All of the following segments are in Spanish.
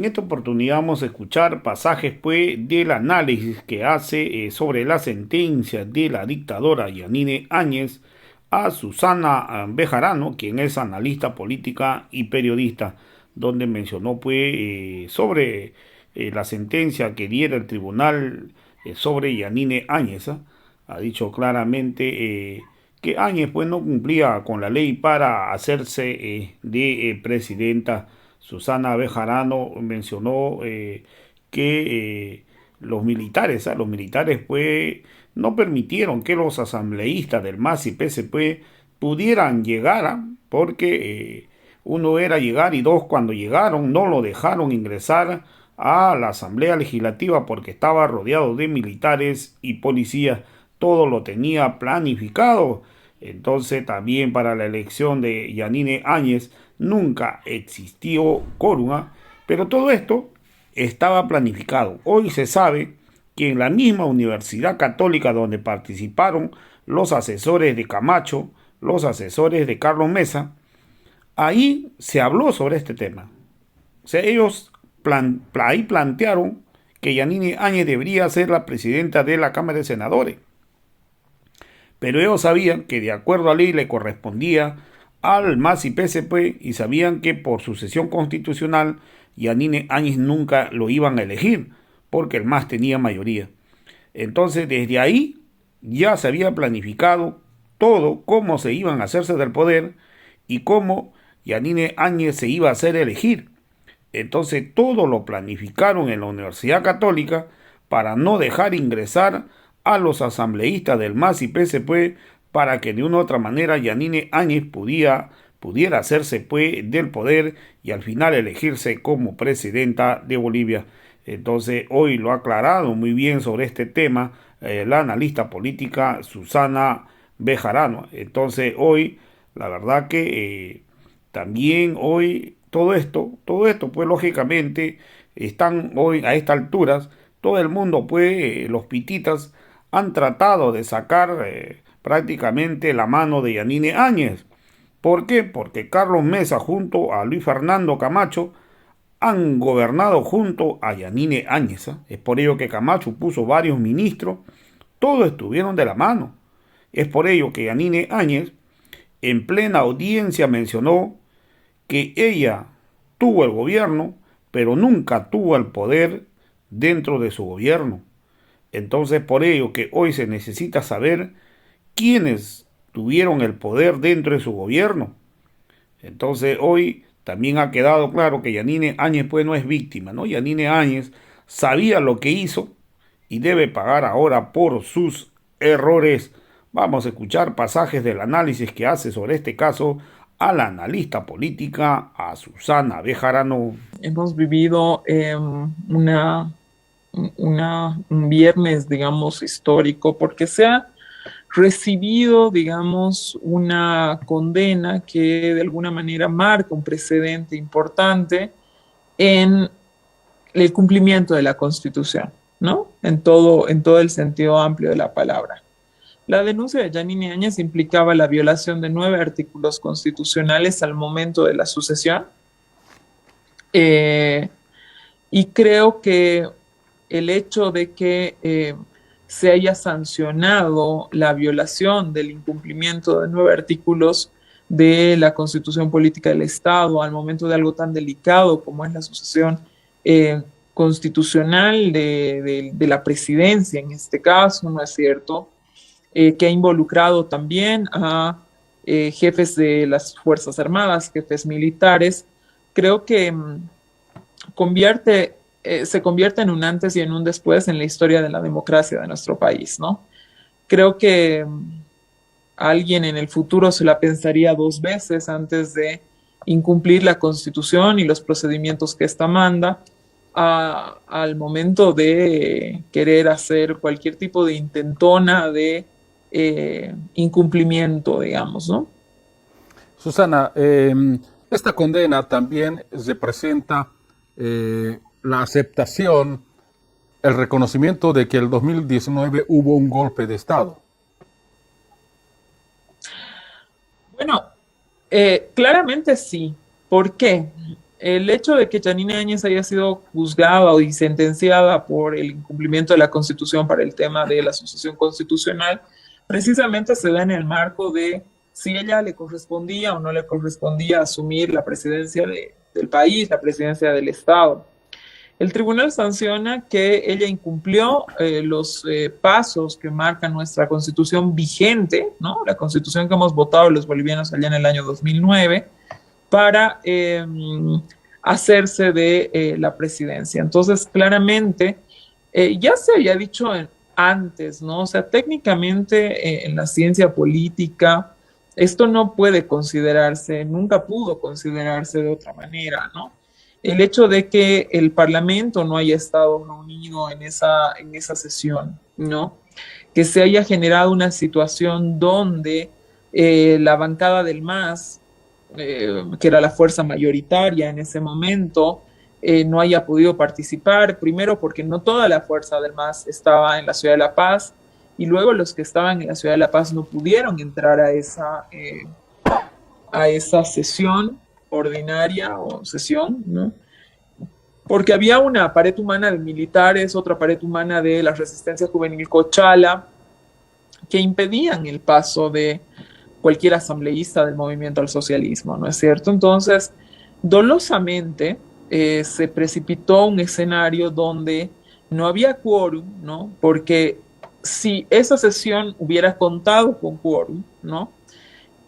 esta oportunidad vamos a escuchar pasajes pues del análisis que hace sobre la sentencia de la dictadora Yanine Áñez a Susana Bejarano, quien es analista política y periodista, donde mencionó pues sobre la sentencia que diera el tribunal sobre Yanine Áñez. Ha dicho claramente que Áñez pues no cumplía con la ley para hacerse de presidenta. Susana Bejarano mencionó que los militares pues no permitieron que los asambleístas del MAS y PSP pudieran llegar, porque uno era llegar y dos, cuando llegaron no lo dejaron ingresar a la Asamblea Legislativa porque estaba rodeado de militares y policías. Todo lo tenía planificado. Entonces también para la elección de Yanine Áñez nunca existió quórum, pero todo esto estaba planificado. Hoy se sabe que en la misma Universidad Católica donde participaron los asesores de Camacho, los asesores de Carlos Mesa, ahí se habló sobre este tema. O sea, ellos ahí plantearon que Yanine Áñez debería ser la presidenta de la Cámara de Senadores. Pero ellos sabían que de acuerdo a ley le correspondía al MAS y PSP, y sabían que por sucesión constitucional Yanine Áñez nunca lo iban a elegir porque el MAS tenía mayoría. Entonces desde ahí ya se había planificado todo, cómo se iban a hacerse del poder y cómo Yanine Áñez se iba a hacer elegir. Entonces todo lo planificaron en la Universidad Católica para no dejar ingresar a los asambleístas del MAS y PSP, para que de una u otra manera Yanine Áñez pudiera hacerse pues del poder y al final elegirse como presidenta de Bolivia. Entonces hoy lo ha aclarado muy bien sobre este tema la analista política Susana Bejarano. Entonces hoy la verdad que también hoy todo esto pues lógicamente están hoy a estas alturas, todo el mundo pues los pititas han tratado de sacar prácticamente la mano de Yanine Áñez. ¿Por qué? Porque Carlos Mesa junto a Luis Fernando Camacho han gobernado junto a Yanine Áñez. Es por ello que Camacho puso varios ministros, todos estuvieron de la mano. Es por ello que Yanine Áñez en plena audiencia mencionó que ella tuvo el gobierno, pero nunca tuvo el poder dentro de su gobierno. Entonces, por ello que hoy se necesita saber quiénes tuvieron el poder dentro de su gobierno. Entonces, hoy también ha quedado claro que Yanine Áñez pues no es víctima, ¿no? Yanine Áñez sabía lo que hizo y debe pagar ahora por sus errores. Vamos a escuchar pasajes del análisis que hace sobre este caso a la analista política, a Susana Bejarano. Hemos vivido un viernes, digamos, histórico, porque se ha recibido, digamos, una condena que de alguna manera marca un precedente importante en el cumplimiento de la Constitución, ¿no? En todo el sentido amplio de la palabra. La denuncia de Yanine Áñez implicaba la violación de 9 artículos constitucionales al momento de la sucesión. Eh, y creo que el hecho de que se haya sancionado la violación del incumplimiento de 9 artículos de la Constitución Política del Estado al momento de algo tan delicado como es la sucesión constitucional de la presidencia, en este caso, ¿no es cierto? Que ha involucrado también a jefes de las Fuerzas Armadas, jefes militares, creo que se convierte en un antes y en un después en la historia de la democracia de nuestro país, ¿no? Creo que alguien en el futuro se la pensaría 2 veces antes de incumplir la Constitución y los procedimientos que esta manda al momento de querer hacer cualquier tipo de intentona de incumplimiento, digamos, ¿no? Susana, esta condena también representa la aceptación, el reconocimiento de que el 2019 hubo un golpe de Estado. Bueno, claramente sí. ¿Por qué? el hecho de que Yanine Áñez haya sido juzgada y sentenciada por el incumplimiento de la Constitución para el tema de la sucesión constitucional, precisamente se da en el marco de si ella le correspondía o no le correspondía asumir la presidencia del país, la presidencia del Estado. El tribunal sanciona que ella incumplió los pasos que marca nuestra constitución vigente, ¿no? La constitución que hemos votado los bolivianos allá en el año 2009, para hacerse de la presidencia. Entonces, claramente, ya se había dicho antes, ¿no? O sea, técnicamente en la ciencia política, esto no puede considerarse, nunca pudo considerarse de otra manera, ¿no? El hecho de que el Parlamento no haya estado reunido en esa sesión, ¿no? Que se haya generado una situación donde la bancada del MAS, que era la fuerza mayoritaria en ese momento, no haya podido participar, primero porque no toda la fuerza del MAS estaba en la ciudad de La Paz, y luego los que estaban en la ciudad de La Paz no pudieron entrar a esa sesión ordinaria o sesión, ¿no? Porque había una pared humana de militares, otra pared humana de la resistencia juvenil Cochala, que impedían el paso de cualquier asambleísta del movimiento al socialismo, ¿no es cierto? Entonces, dolosamente se precipitó un escenario donde no había quórum, ¿no? Porque si esa sesión hubiera contado con quórum, ¿no?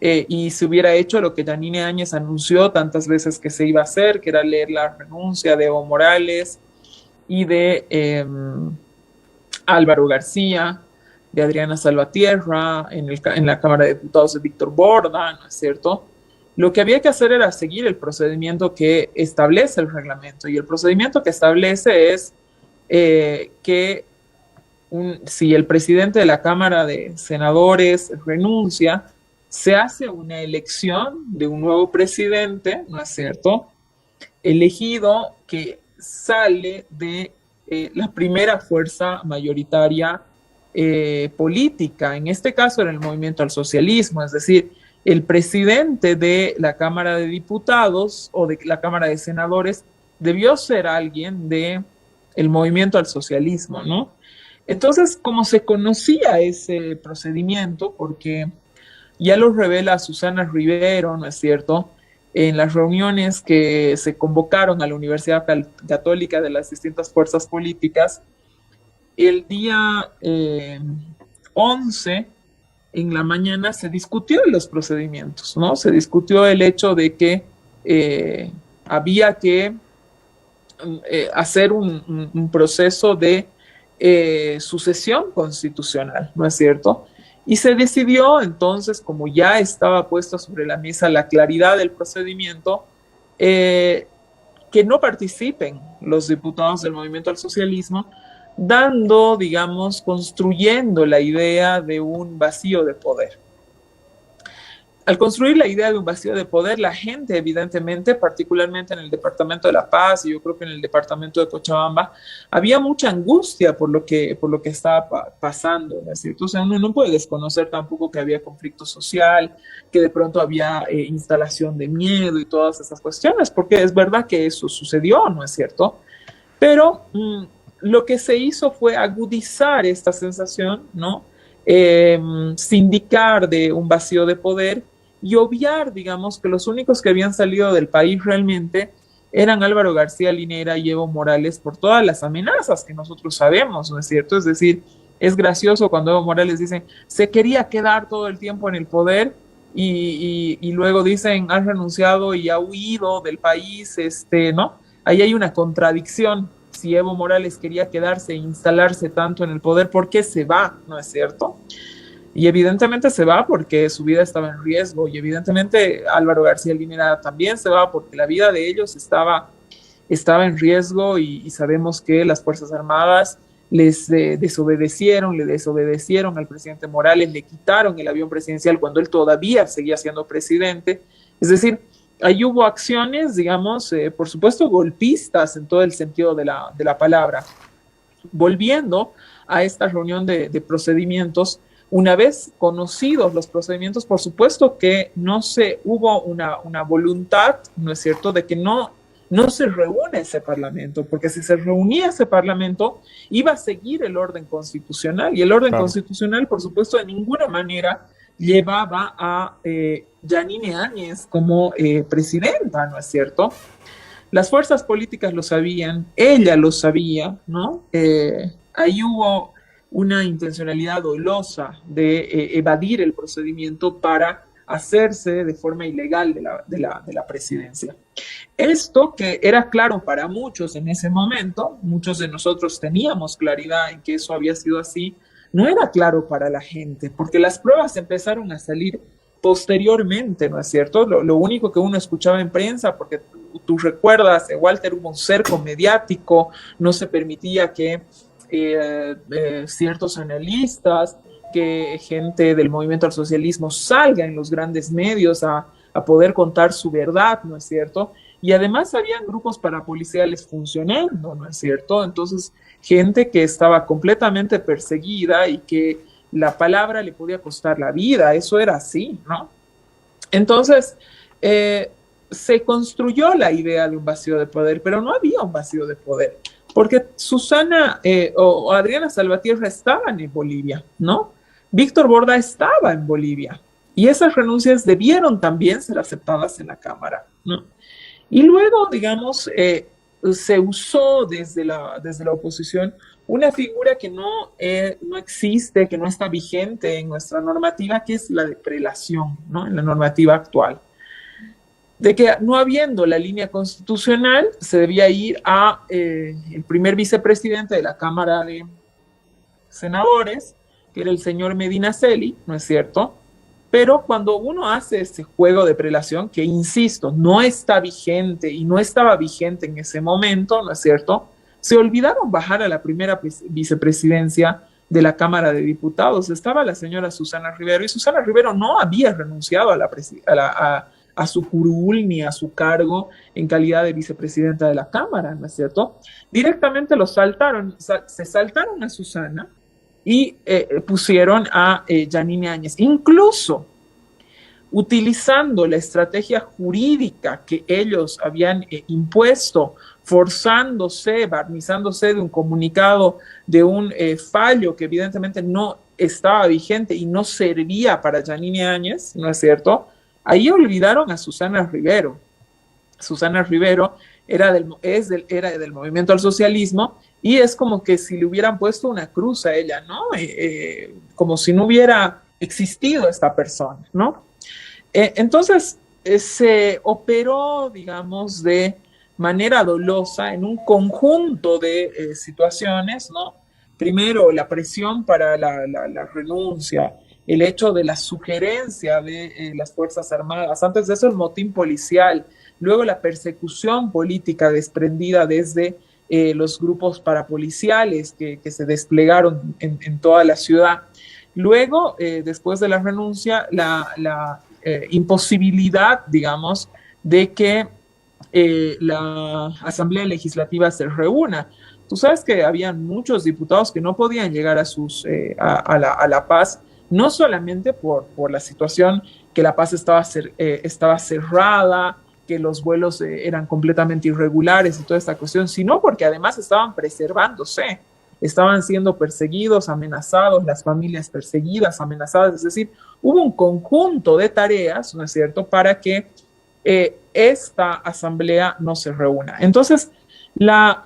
Y se hubiera hecho lo que Yanine Áñez anunció tantas veces que se iba a hacer, que era leer la renuncia de Evo Morales y de Álvaro García, de Adriana Salvatierra, en la Cámara de Diputados de Víctor Borda, ¿no es cierto? Lo que había que hacer era seguir el procedimiento que establece el reglamento, y el procedimiento que establece es que si el presidente de la Cámara de Senadores renuncia, se hace una elección de un nuevo presidente, ¿no es cierto?, elegido que sale de la primera fuerza mayoritaria política. En este caso era el movimiento al socialismo, es decir, el presidente de la Cámara de Diputados o de la Cámara de Senadores debió ser alguien de el movimiento al socialismo, ¿no? Entonces, como se conocía ese procedimiento, porque ya lo revela Susana Rivero, ¿no es cierto?, en las reuniones que se convocaron a la Universidad Católica de las distintas fuerzas políticas, el día 11, en la mañana, se discutió los procedimientos, ¿no? Se discutió el hecho de que había que hacer un proceso de sucesión constitucional, ¿no es cierto? Y se decidió entonces, como ya estaba puesta sobre la mesa la claridad del procedimiento, que no participen los diputados del movimiento al socialismo, dando, digamos, construyendo la idea de un vacío de poder. Al construir la idea de un vacío de poder, la gente, evidentemente, particularmente en el departamento de La Paz y yo creo que en el departamento de Cochabamba, había mucha angustia por lo que estaba pasando, ¿no es cierto? O sea, uno no puede desconocer tampoco que había conflicto social, que de pronto había instalación de miedo y todas esas cuestiones, porque es verdad que eso sucedió, ¿no es cierto? Pero lo que se hizo fue agudizar esta sensación, ¿no? Sindicar de un vacío de poder y obviar, digamos, que los únicos que habían salido del país realmente eran Álvaro García Linera y Evo Morales por todas las amenazas que nosotros sabemos, ¿no es cierto? Es decir, es gracioso cuando Evo Morales dice, se quería quedar todo el tiempo en el poder y luego dicen, ha renunciado y ha huido del país, ¿no? Ahí hay una contradicción. Si Evo Morales quería quedarse e instalarse tanto en el poder, ¿por qué se va? ¿No es cierto? Y evidentemente se va porque su vida estaba en riesgo, y evidentemente Álvaro García Linera también se va porque la vida de ellos estaba en riesgo, y sabemos que las Fuerzas Armadas les desobedecieron al presidente Morales, le quitaron el avión presidencial cuando él todavía seguía siendo presidente. Es decir, ahí hubo acciones, digamos, por supuesto golpistas en todo el sentido de la palabra. Volviendo a esta reunión de procedimientos, una vez conocidos los procedimientos, por supuesto que hubo una voluntad, ¿no es cierto?, de que no no se reúne ese parlamento, porque si se reunía ese parlamento, iba a seguir el orden constitucional, y el orden constitucional, por supuesto, de ninguna manera llevaba a Yanine Áñez como presidenta, ¿no es cierto? Las fuerzas políticas lo sabían, ella lo sabía, ¿no? Ahí hubo una intencionalidad dolosa de evadir el procedimiento para hacerse de forma ilegal de la presidencia. Esto que era claro para muchos en ese momento, muchos de nosotros teníamos claridad en que eso había sido así, no era claro para la gente, porque las pruebas empezaron a salir posteriormente, ¿no es cierto? Lo único que uno escuchaba en prensa, porque tú recuerdas, Walter, hubo un cerco mediático, no se permitía que ciertos analistas, que gente del movimiento al socialismo salga en los grandes medios a poder contar su verdad, ¿no es cierto? Y además habían grupos parapoliciales funcionando, ¿no es cierto? Entonces, gente que estaba completamente perseguida y que la palabra le podía costar la vida, eso era así, ¿no? Entonces, se construyó la idea de un vacío de poder, pero no había un vacío de poder, porque Susana o Adriana Salvatierra estaban en Bolivia, ¿no? Víctor Borda estaba en Bolivia, y esas renuncias debieron también ser aceptadas en la Cámara, ¿no? Y luego, digamos, se usó desde la oposición una figura que no existe, que no está vigente en nuestra normativa, que es la de prelación, ¿no? En la normativa actual. De que no habiendo la línea constitucional, se debía ir a el primer vicepresidente de la Cámara de Senadores, que era el señor Medinaceli, ¿no es cierto? Pero cuando uno hace ese juego de prelación, que insisto, no está vigente y no estaba vigente en ese momento, ¿no es cierto? Se olvidaron bajar a la primera vicepresidencia de la Cámara de Diputados. Estaba la señora Susana Rivero, y Susana Rivero no había renunciado a su curul ni a su cargo en calidad de vicepresidenta de la Cámara, ¿no es cierto? Directamente se saltaron a Susana y pusieron a Yanine Áñez, incluso utilizando la estrategia jurídica que ellos habían impuesto, forzándose, barnizándose de un comunicado, de un fallo que evidentemente no estaba vigente y no servía para Yanine Áñez, ¿no es cierto? Ahí olvidaron a Susana Rivero. Susana Rivero era del movimiento al socialismo, y es como que si le hubieran puesto una cruz a ella, ¿no? Como si no hubiera existido esta persona, ¿no? Entonces, se operó, digamos, de manera dolosa en un conjunto de situaciones, ¿no? Primero, la presión para la renuncia, el hecho de la sugerencia de las Fuerzas Armadas, antes de eso el motín policial, luego la persecución política desprendida desde los grupos parapoliciales que se desplegaron en toda la ciudad. Luego, después de la renuncia, la imposibilidad, digamos, de que la Asamblea Legislativa se reúna. Tú sabes que habían muchos diputados que no podían llegar a La Paz, no solamente por la situación que La Paz estaba cerrada, que los vuelos eran completamente irregulares y toda esta cuestión, sino porque además estaban preservándose, estaban siendo perseguidos, amenazados, las familias perseguidas, amenazadas, es decir, hubo un conjunto de tareas, ¿no es cierto?, para que esta asamblea no se reúna. Entonces, la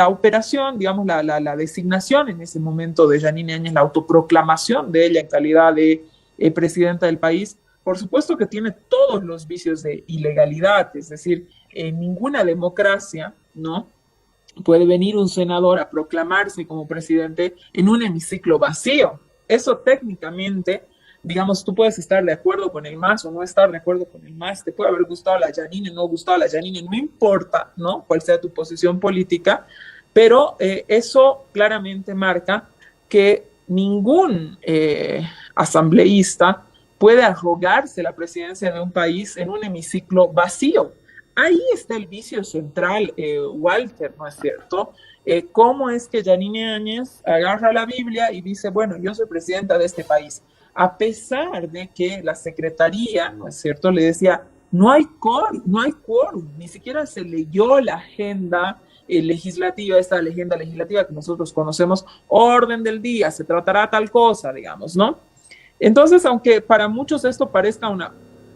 operación, digamos, la designación en ese momento de Yanine Áñez, la autoproclamación de ella en calidad de presidenta del país, por supuesto que tiene todos los vicios de ilegalidad, es decir, en ninguna democracia, ¿no?, puede venir un senador a proclamarse como presidente en un hemiciclo vacío. Eso técnicamente, digamos, tú puedes estar de acuerdo con el MAS o no estar de acuerdo con el MAS, te puede haber gustado la Yanine, no gustado la Yanine, no importa, ¿no?, cuál sea tu posición política, pero eso claramente marca que ningún asambleísta puede arrogarse la presidencia de un país en un hemiciclo vacío. Ahí está el vicio central, Walter, ¿no es cierto? ¿Cómo es que Yanine Áñez agarra la Biblia y dice, bueno, yo soy presidenta de este país? A pesar de que la secretaría, ¿no es cierto?, le decía, no hay quórum, ni siquiera se leyó la agenda legislativa, esta agenda legislativa que nosotros conocemos, orden del día, se tratará tal cosa, digamos, ¿no? Entonces, aunque para muchos esto parezca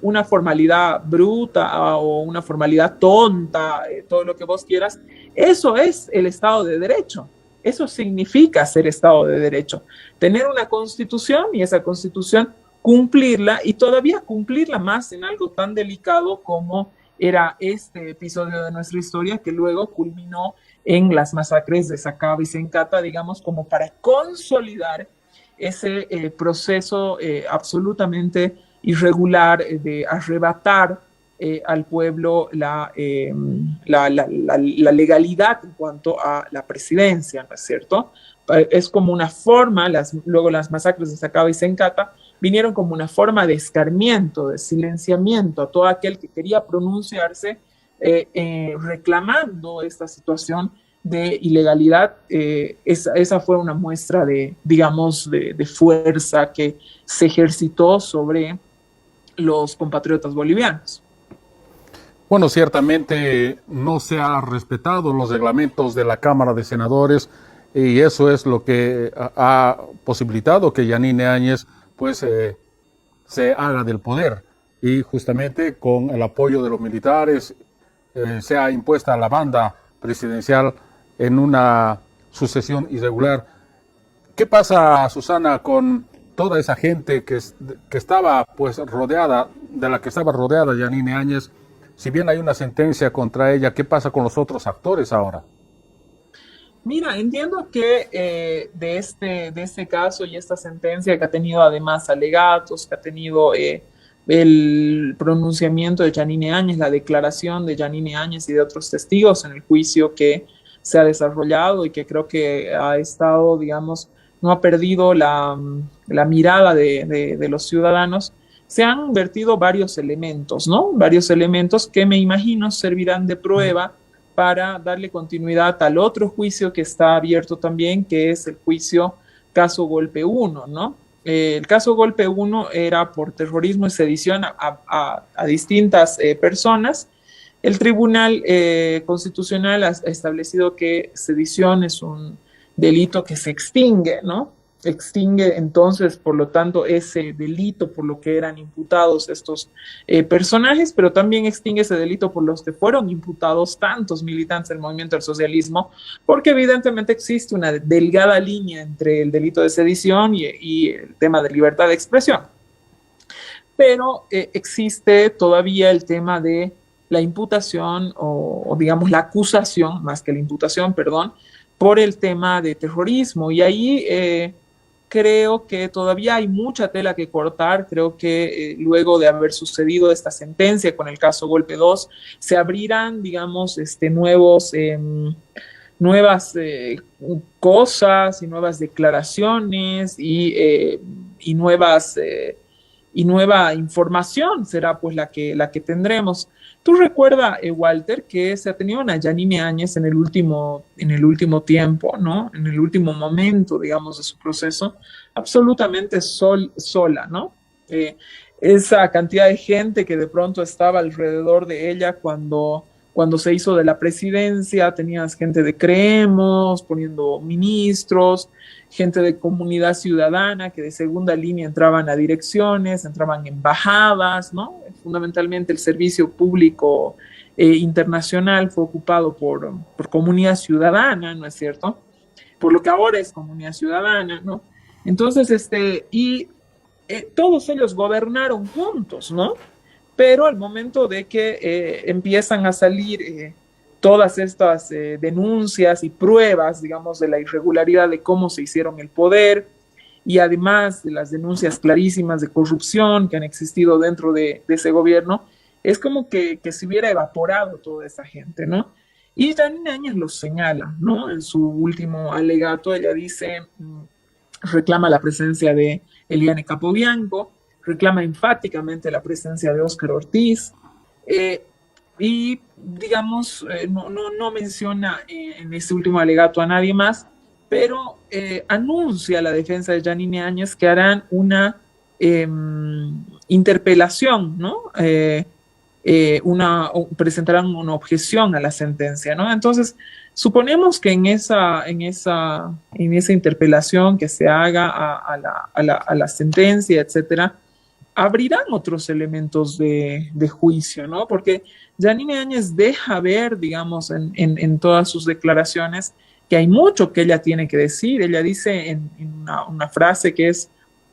una formalidad bruta o una formalidad tonta, todo lo que vos quieras, eso es el Estado de Derecho. Eso significa ser Estado de Derecho. Tener una constitución y esa constitución cumplirla y todavía cumplirla más en algo tan delicado como era este episodio de nuestra historia que luego culminó en las masacres de Sacaba y Sencata, digamos, como para consolidar ese proceso absolutamente irregular de arrebatar al pueblo la legalidad en cuanto a la presidencia, ¿no es cierto? Es como una forma, luego las masacres de Sacaba y Sencata vinieron como una forma de escarmiento, de silenciamiento a todo aquel que quería pronunciarse reclamando esta situación de ilegalidad. Esa fue una muestra digamos, de fuerza que se ejercitó sobre los compatriotas bolivianos. Bueno, ciertamente no se han respetado los reglamentos de la Cámara de Senadores y eso es lo que ha posibilitado que Yanine Áñez pues se haga del poder y justamente con el apoyo de los militares sea impuesta la banda presidencial en una sucesión irregular. ¿Qué pasa, Susana, con toda esa gente que estaba pues rodeada, de la que estaba rodeada Yanine Áñez? Si bien hay una sentencia contra ella, ¿qué pasa con los otros actores ahora? Mira, entiendo que de este caso y esta sentencia que ha tenido además alegatos, que ha tenido el pronunciamiento de Yanine Áñez, la declaración de Yanine Áñez y de otros testigos en el juicio que se ha desarrollado y que creo que ha estado, digamos, no ha perdido la mirada de los ciudadanos, se han vertido varios elementos, ¿no? Varios elementos que me imagino servirán de prueba para darle continuidad al otro juicio que está abierto también, que es el juicio caso Golpe 1, ¿no? El caso Golpe 1 era por terrorismo y sedición a distintas personas. El Tribunal Constitucional ha establecido que sedición es un delito que se extingue, ¿no? Extingue entonces, por lo tanto, ese delito por lo que eran imputados estos personajes, pero también extingue ese delito por los que fueron imputados tantos militantes del movimiento del socialismo, porque evidentemente existe una delgada línea entre el delito de sedición y el tema de libertad de expresión. Pero existe todavía el tema de la imputación o digamos la acusación, más que la imputación, perdón, por el tema de terrorismo. Y ahí creo que todavía hay mucha tela que cortar. Creo que luego de haber sucedido esta sentencia con el caso Golpe 2, se abrirán, digamos, nuevas cosas y nuevas declaraciones y nueva información será pues la que tendremos. Tú recuerda, Walter, que se ha tenido una Yanine Áñez en el último tiempo, ¿no? En el último momento, digamos, de su proceso, absolutamente sola, ¿no? Esa cantidad de gente que de pronto estaba alrededor de ella cuando se hizo de la presidencia, tenías gente de Creemos, poniendo ministros, gente de comunidad ciudadana que de segunda línea entraban a direcciones, entraban en embajadas, ¿no? Fundamentalmente el servicio público internacional fue ocupado por comunidad ciudadana, ¿no es cierto? Por lo que ahora es comunidad ciudadana, ¿no? Entonces, todos ellos gobernaron juntos, ¿no? Pero al momento de que empiezan a salir todas estas denuncias y pruebas, digamos, de la irregularidad de cómo se hicieron el poder y además de las denuncias clarísimas de corrupción que han existido dentro de ese gobierno, es como que se hubiera evaporado toda esa gente, ¿no? Y Yanine Áñez lo señala, ¿no? En su último alegato, ella dice, reclama la presencia de Eliane Capobianco, reclama enfáticamente la presencia de Óscar Ortiz, y digamos, no menciona en este último alegato a nadie más, pero anuncia la defensa de Yanine Áñez que harán una interpelación, ¿no? presentarán una objeción a la sentencia, ¿no? Entonces, suponemos que en esa interpelación que se haga a la sentencia, etcétera, abrirán otros elementos de juicio, ¿no? Porque Yanine Áñez deja ver, digamos, en todas sus declaraciones que hay mucho que ella tiene que decir. Ella dice en una frase que es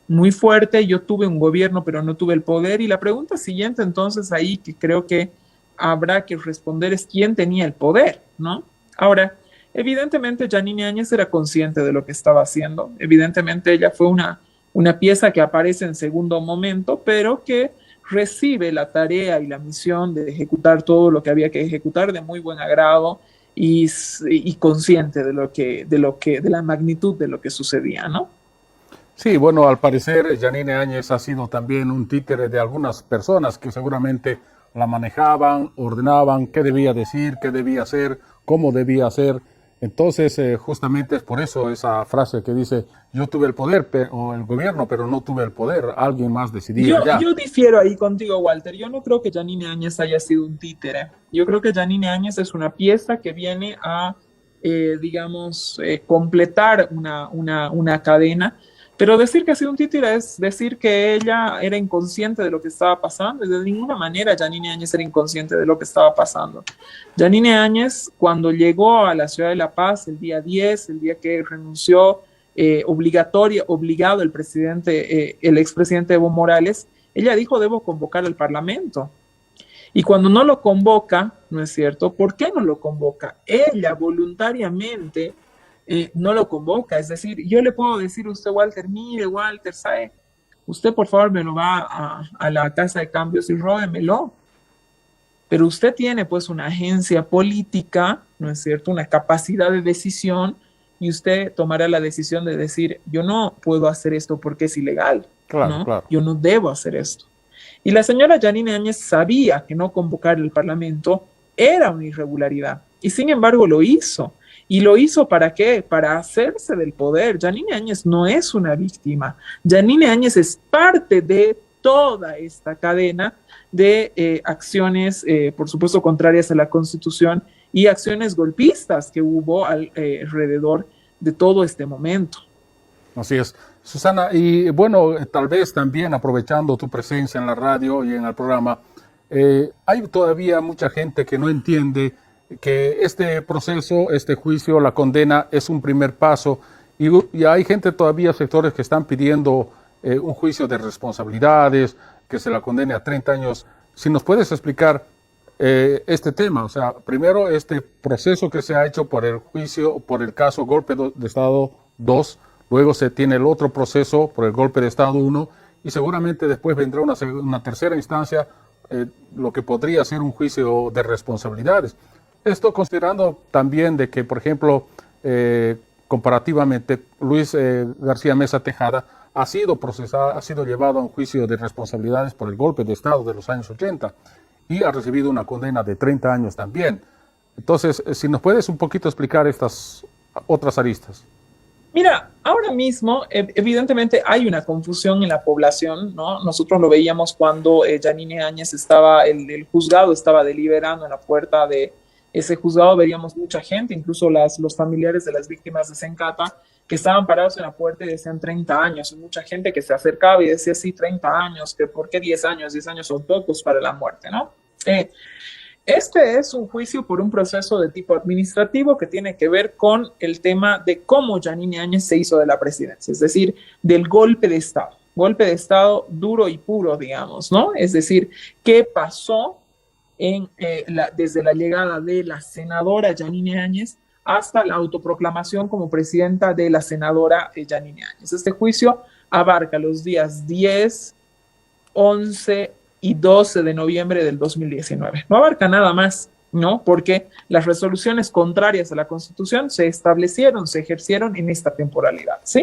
muy fuerte: yo tuve un gobierno, pero no tuve el poder. Y la pregunta siguiente, entonces, ahí que creo que habrá que responder es quién tenía el poder, ¿no? Ahora, evidentemente Yanine Áñez era consciente de lo que estaba haciendo. Evidentemente ella fue una pieza que aparece en segundo momento, pero que recibe la tarea y la misión de ejecutar todo lo que había que ejecutar de muy buen agrado y consciente de la magnitud de lo que sucedía, ¿no? Sí, bueno, al parecer Yanine Áñez ha sido también un títere de algunas personas que seguramente la manejaban, ordenaban qué debía decir, qué debía hacer, cómo debía hacer. Entonces, justamente es por eso esa frase que dice, yo tuve el poder o el gobierno, pero no tuve el poder, alguien más decidía ya. Yo difiero ahí contigo, Walter. Yo no creo que Yanine Áñez haya sido un títere. Yo creo que Yanine Áñez es una pieza que viene a, digamos, completar una cadena. Pero decir que ha sido un títere es decir que ella era inconsciente de lo que estaba pasando, y de ninguna manera Yanine Áñez era inconsciente de lo que estaba pasando. Yanine Áñez, cuando llegó a la ciudad de La Paz el día 10, el día que renunció obligado el expresidente Evo Morales, ella dijo: debo convocar al Parlamento. Y cuando no lo convoca, ¿no es cierto? ¿Por qué no lo convoca? Ella voluntariamente no lo convoca. Es decir, yo le puedo decir a usted, Walter, mire, Walter, ¿sabe? Usted por favor me lo va a la casa de cambios y róbemelo. Pero usted tiene pues una agencia política, ¿no es cierto? Una capacidad de decisión, y usted tomará la decisión de decir: yo no puedo hacer esto porque es ilegal, Claro, ¿no? claro. Yo no debo hacer esto. Y la señora Yanine Áñez sabía que no convocar el Parlamento era una irregularidad, y sin embargo lo hizo. ¿Y lo hizo para qué? Para hacerse del poder. Yanine Áñez no es una víctima. Yanine Áñez es parte de toda esta cadena de acciones, por supuesto, contrarias a la Constitución, y acciones golpistas que hubo alrededor de todo este momento. Así es. Susana, y bueno, tal vez también aprovechando tu presencia en la radio y en el programa, hay todavía mucha gente que no entiende que este proceso, este juicio, la condena es un primer paso, y hay gente todavía, sectores que están pidiendo un juicio de responsabilidades, que se la condene a 30 años. Si nos puedes explicar este tema, o sea, primero este proceso que se ha hecho por el juicio, por el caso Golpe de Estado 2, luego se tiene el otro proceso por el Golpe de Estado 1, y seguramente después vendrá una tercera instancia, lo que podría ser un juicio de responsabilidades. Esto considerando también de que, por ejemplo, comparativamente, Luis García Meza Tejada ha sido procesado, ha sido llevado a un juicio de responsabilidades por el golpe de Estado de los años 80 y ha recibido una condena de 30 años también. Entonces, si nos puedes un poquito explicar estas otras aristas. Mira, ahora mismo, evidentemente hay una confusión en la población, ¿no? Nosotros lo veíamos cuando Yanine Áñez el juzgado estaba deliberando en la puerta de ese juzgado. Veíamos mucha gente, incluso los familiares de las víctimas de Sencata, que estaban parados en la puerta y decían 30 años. Y mucha gente que se acercaba y decía: sí, 30 años, que ¿por qué 10 años? 10 años son pocos para la muerte, ¿no? Este es un juicio por un proceso de tipo administrativo que tiene que ver con el tema de cómo Yanine Áñez se hizo de la presidencia, es decir, del golpe de Estado duro y puro, digamos, ¿no? Es decir, qué pasó desde la llegada de la senadora Yanine Áñez hasta la autoproclamación como presidenta de la senadora Yanine Áñez. Este juicio abarca los días 10, 11 y 12 de noviembre del 2019. No abarca nada más, ¿no? Porque las resoluciones contrarias a la Constitución se establecieron, se ejercieron en esta temporalidad, ¿sí?